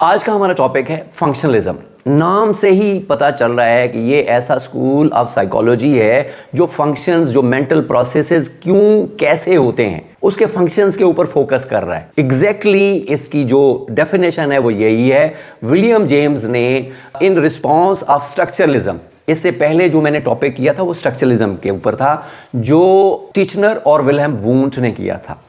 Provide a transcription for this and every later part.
आज का हमारा टॉपिक है फंक्शनलिज्म। नाम से ही पता चल रहा है कि ये ऐसा स्कूल ऑफ साइकोलॉजी है जो फंक्शंस, जो मेंटल प्रोसेसेस क्यों कैसे होते हैं उसके फंक्शंस के ऊपर फोकस कर रहा है। एग्जैक्टली इसकी जो डेफिनेशन है वो यही है। विलियम जेम्स ने इन रिस्पॉन्स ऑफ स्ट्रक्चरलिज्म, इससे पहले जो मैंने टॉपिक किया था वो स्ट्रक्चरलिज्म के ऊपर था जो टिचनर और विल्हेम वुंट ने किया था।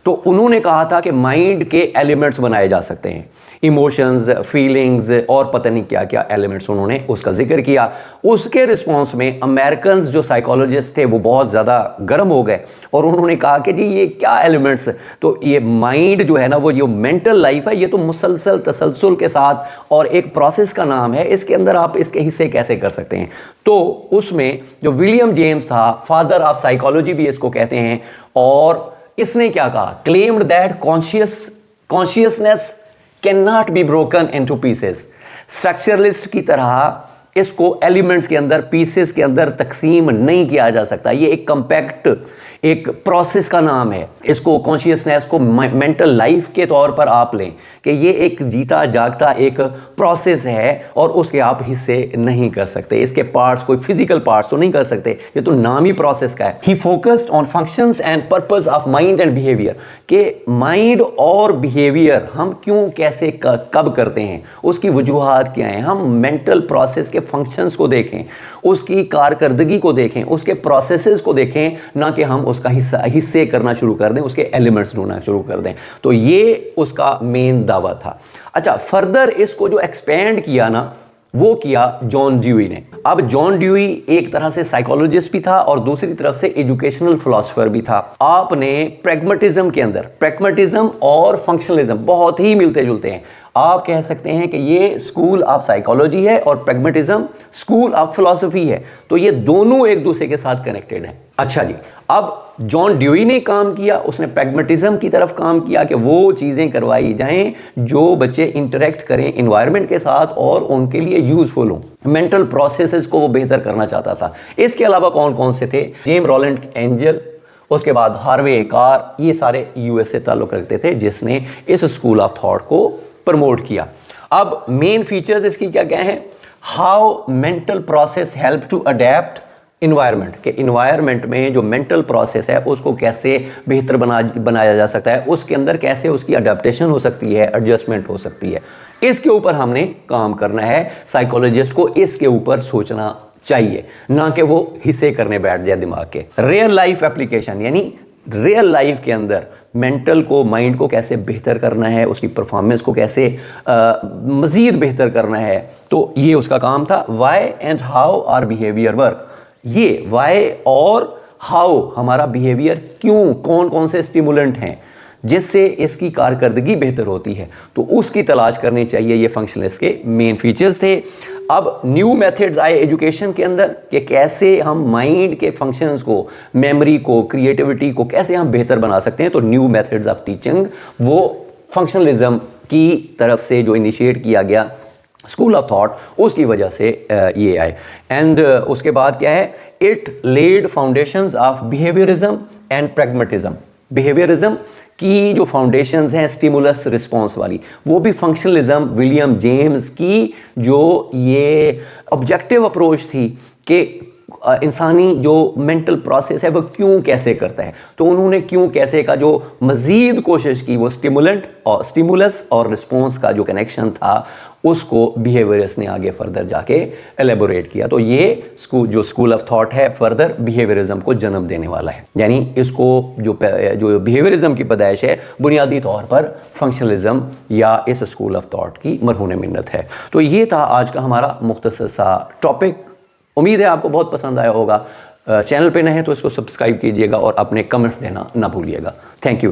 तो उन्होंने कहा था कि माइंड के एलिमेंट्स बनाए जा सकते हैं, इमोशंस, फीलिंग्स और पता नहीं क्या क्या एलिमेंट्स, उन्होंने उसका जिक्र किया। उसके रिस्पॉन्स में अमेरिकन जो साइकोलॉजिस्ट थे वो बहुत ज़्यादा गर्म हो गए और उन्होंने कहा कि जी ये क्या एलिमेंट्स, तो ये माइंड जो है ना, वो जो मेंटल लाइफ है, ये तो मुसलसल तसलसल के साथ और एक प्रोसेस का नाम है, इसके अंदर आप इसके हिस्से कैसे कर सकते हैं। तो उसमें जो विलियम जेम्स था, फादर ऑफ साइकोलॉजी भी इसको कहते हैं, और इसने क्या कहा, claimed that consciousness can not be broken into pieces. Structuralist की तरह इसको एलिमेंट्स के अंदर, पीसेस के अंदर तकसीम नहीं किया जा सकता। ये एक कंपैक्ट एक प्रोसेस का नाम है। इसको कॉन्शियसनेस को मेंटल लाइफ के तौर पर आप लें कि ये एक जीता जागता एक प्रोसेस है और उसके आप हिस्से नहीं कर सकते। इसके पार्ट्स, कोई फिजिकल पार्ट्स तो नहीं कर सकते, ये तो नाम ही प्रोसेस का है। ही focused on functions and purpose of mind and behaviour, कि माइंड और बिहेवियर हम क्यों कैसे कब करते हैं, उसकी वजूहात क्या हैं। हम मेंटल प्रोसेस के फंक्शंस को देखें, उसकी कारकर्दगी को देखें, उसके प्रोसेसेस को देखें, ना कि हम उसका हिस्से करना शुरू कर दें, उसके एलिमेंट्स ढूंढना शुरू कर दें। तो ये उसका मेन दावा था। अच्छा, फर्दर इसको जो एक्सपेंड किया ना, वो किया जॉन ड्यूई ने। अब जॉन ड्यूई एक तरह से साइकोलॉजिस्ट भी था और दूसरी तरफ से एजुकेशनल फिलोसोफर भी था। आपने प्रैग्मेटिज्म के अंदर, प्रैग्मेटिज्म और फंक्शनलिज्म बहुत ही मिलते जुलते हैं। आप कह सकते हैं कि ये स्कूल ऑफ साइकोलॉजी है और प्रैग्मेटिज्म स्कूल ऑफ फिलॉसफी है, तो ये दोनों एक दूसरे के साथ कनेक्टेड हैं। अच्छा जी, अब जॉन ड्यूई ने काम किया, उसने प्रैग्मेटिज्म की तरफ काम किया कि वो चीज़ें करवाई जाएं जो बच्चे इंटरेक्ट करें इन्वायरमेंट के साथ और उनके लिए यूजफुल हों। मेंटल प्रोसेसेस को वो बेहतर करना चाहता था। इसके अलावा कौन कौन से थे, जेम्स रोलैंड एंजल, उसके बाद हार्वे कार, ये सारे यूएस से ताल्लुक़ रखते थे जिसने इस स्कूल ऑफ थॉट को प्रमोट किया। अब मेन फीचर्स इसकी क्या क्या हैं, how mental process help to adapt environment, के इन्वायरमेंट में जो मेंटल प्रोसेस है उसको कैसे बेहतर बनाया जा सकता है, उसके अंदर कैसे उसकी अडेप्टेशन हो सकती है, एडजस्टमेंट हो सकती है। इसके ऊपर हमने काम करना है। साइकोलॉजिस्ट को इसके ऊपर सोचना चाहिए, ना कि वो हिस्से करने बैठ जाए दिमाग के। रियल लाइफ एप्लीकेशन, यानी रियल लाइफ के अंदर मेंटल को, माइंड को कैसे बेहतर करना है, उसकी परफॉर्मेंस को कैसे मज़ीद बेहतर करना है, तो ये उसका काम था। Why and how are behaviour work, ये वाई और हाउ हमारा बिहेवियर क्यों, कौन कौन से स्टिमुलेंट हैं जिससे इसकी कारकर्दगी बेहतर होती है, तो उसकी तलाश करनी चाहिए। ये फंक्शनलिस्ट के मेन फीचर्स थे। अब न्यू मेथड्स आए एजुकेशन के अंदर कि कैसे हम माइंड के फंक्शंस को, मेमोरी को, क्रिएटिविटी को कैसे हम बेहतर बना सकते हैं। तो न्यू मेथड्स ऑफ टीचिंग वो फंक्शनलिज्म की तरफ से जो इनिशिएट किया गया स्कूल ऑफ थॉट, उसकी वजह से ये आए। एंड उसके बाद क्या है, it laid foundations of behaviourism and pragmatism. Behaviourism की जो फाउंडेशंस हैं स्टिमुलस रिस्पॉन्स वाली, वो भी फंक्शनलिज्म विलियम जेम्स की जो ये ऑब्जेक्टिव अप्रोच थी कि इंसानी जो मेंटल प्रोसेस है वो क्यों कैसे करता है, तो उन्होंने क्यों कैसे का जो मज़ीद कोशिश की, वो स्टिमुलस और रिस्पॉन्स का जो कनेक्शन था उसको बिहेवियरिस्ट ने आगे फर्दर जाके एलेबोरेट किया। तो ये जो स्कूल ऑफ थॉट है फर्दर बिहेवियरिज्म को जन्म देने वाला है। यानी इसको जो बिहेवियरिज्म की पैदाइश है बुनियादी तौर पर फंक्शनलिज्म या इस स्कूल ऑफ थॉट की मरहून मिन्नत है। तो ये था आज का हमारा मुख्तसर सा टॉपिक। उम्मीद है आपको बहुत पसंद आया होगा। चैनल पे नए हैं तो इसको सब्सक्राइब कीजिएगा और अपने कमेंट्स देना ना भूलिएगा। Thank you.